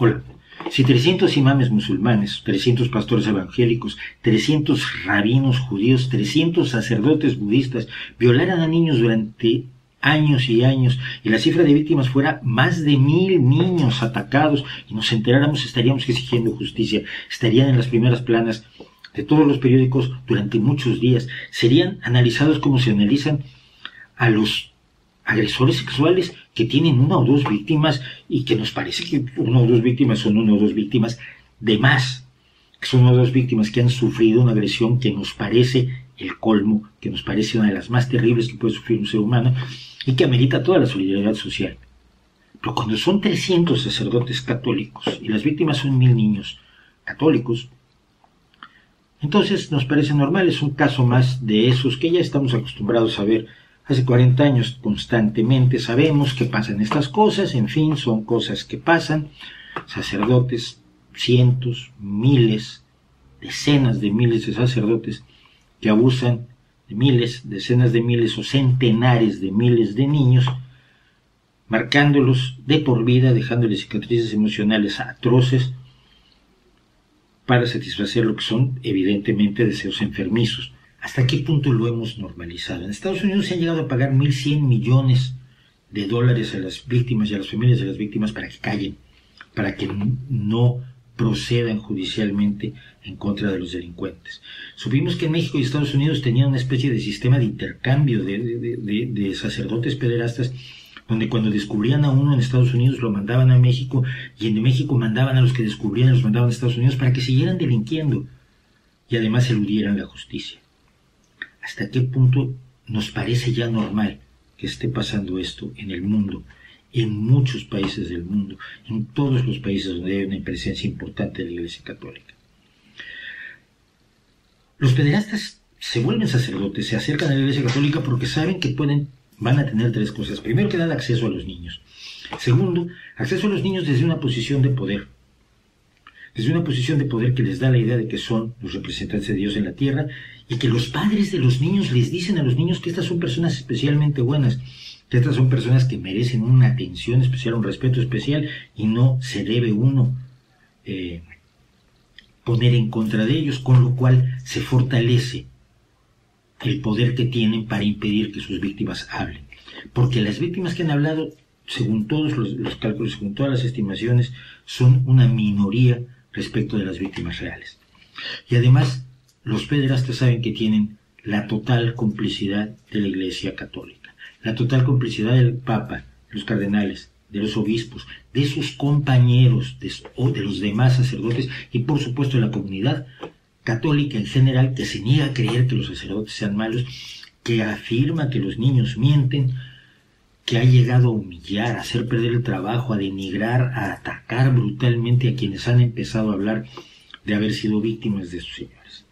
Hola. Si 300 imames musulmanes, 300 pastores evangélicos, 300 rabinos judíos, 300 sacerdotes budistas violaran a niños durante años y años, y la cifra de víctimas fuera más de 1000 niños atacados, y nos enteráramos, estaríamos exigiendo justicia, estarían en las primeras planas de todos los periódicos durante muchos días, serían analizados como se analizan a los agresores sexuales que tienen una o dos víctimas, y que nos parece que una o dos víctimas son una o dos víctimas de más, que son una o dos víctimas que han sufrido una agresión que nos parece el colmo, que nos parece una de las más terribles que puede sufrir un ser humano y que amerita toda la solidaridad social. Pero cuando son 300 sacerdotes católicos y las víctimas son 1000 niños católicos, entonces nos parece normal, es un caso más de esos que ya estamos acostumbrados a ver hace 40 años constantemente. Sabemos que pasan estas cosas, en fin, son cosas que pasan. Sacerdotes, cientos, miles, decenas de miles de sacerdotes que abusan de miles, decenas de miles o centenares de miles de niños, marcándolos de por vida, dejándoles cicatrices emocionales atroces para satisfacer lo que son evidentemente deseos enfermizos. ¿Hasta qué punto lo hemos normalizado? En Estados Unidos se han llegado a pagar 1.100 millones de dólares a las víctimas y a las familias de las víctimas para que callen, para que no procedan judicialmente en contra de los delincuentes. Supimos que en México y Estados Unidos tenían una especie de sistema de intercambio de sacerdotes pederastas, donde cuando descubrían a uno en Estados Unidos lo mandaban a México, y en México mandaban a los que descubrían y los mandaban a Estados Unidos para que siguieran delinquiendo y además eludieran la justicia. ¿Hasta qué punto nos parece ya normal que esté pasando esto en el mundo, en muchos países del mundo, en todos los países donde hay una presencia importante de la Iglesia Católica? Los pederastas se vuelven sacerdotes, se acercan a la Iglesia Católica porque saben que van a tener tres cosas. Primero, que dan acceso a los niños. Segundo, acceso a los niños desde una posición de poder. Desde una posición de poder que les da la idea de que son los representantes de Dios en la tierra, y que los padres de los niños les dicen a los niños que estas son personas especialmente buenas, que estas son personas que merecen una atención especial, un respeto especial, y no se debe uno poner en contra de ellos, con lo cual se fortalece el poder que tienen para impedir que sus víctimas hablen. Porque las víctimas que han hablado, según todos los cálculos, según todas las estimaciones, son una minoría respecto de las víctimas reales. Y además, los pederastas saben que tienen la total complicidad de la Iglesia Católica, la total complicidad del Papa, de los cardenales, de los obispos, de sus compañeros, de los demás sacerdotes, y por supuesto de la comunidad católica en general, que se niega a creer que los sacerdotes sean malos, que afirma que los niños mienten, que ha llegado a humillar, a hacer perder el trabajo, a denigrar, a atacar brutalmente a quienes han empezado a hablar de haber sido víctimas de sus señores.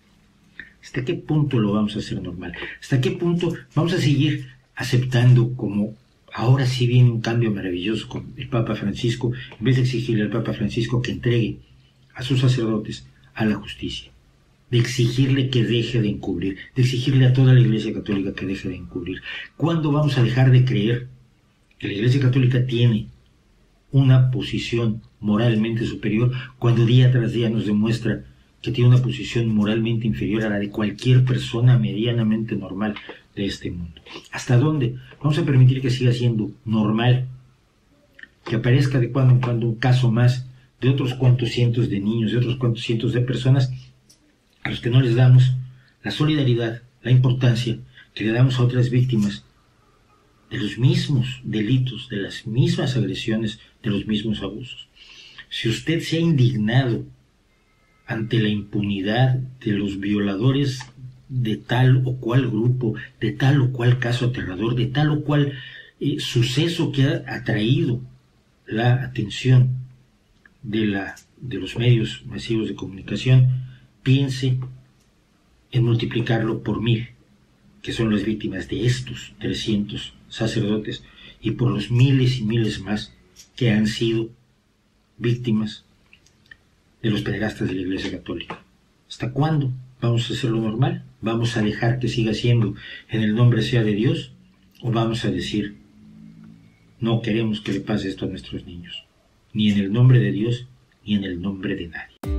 ¿Hasta qué punto lo vamos a hacer normal? ¿Hasta qué punto vamos a seguir aceptando, como ahora sí viene un cambio maravilloso con el Papa Francisco, en vez de exigirle al Papa Francisco que entregue a sus sacerdotes a la justicia, de exigirle que deje de encubrir, de exigirle a toda la Iglesia Católica que deje de encubrir? ¿Cuándo vamos a dejar de creer que la Iglesia Católica tiene una posición moralmente superior, cuando día tras día nos demuestra que tiene una posición moralmente inferior a la de cualquier persona medianamente normal de este mundo? ¿Hasta dónde vamos a permitir que siga siendo normal que aparezca de cuando en cuando un caso más de otros cuantos cientos de niños, de otros cuantos cientos de personas a los que no les damos la solidaridad, la importancia que le damos a otras víctimas de los mismos delitos, de las mismas agresiones, de los mismos abusos? Si usted se ha indignado ante la impunidad de los violadores de tal o cual grupo, de tal o cual caso aterrador, de tal o cual suceso que ha atraído la atención de los medios masivos de comunicación, piense en multiplicarlo por 1000, que son las víctimas de estos 300 sacerdotes, y por los miles y miles más que han sido víctimas de los pederastas de la Iglesia Católica. ¿Hasta cuándo vamos a hacerlo normal? ¿Vamos a dejar que siga siendo en el nombre sea de Dios? ¿O vamos a decir, no queremos que le pase esto a nuestros niños, ni en el nombre de Dios, ni en el nombre de nadie.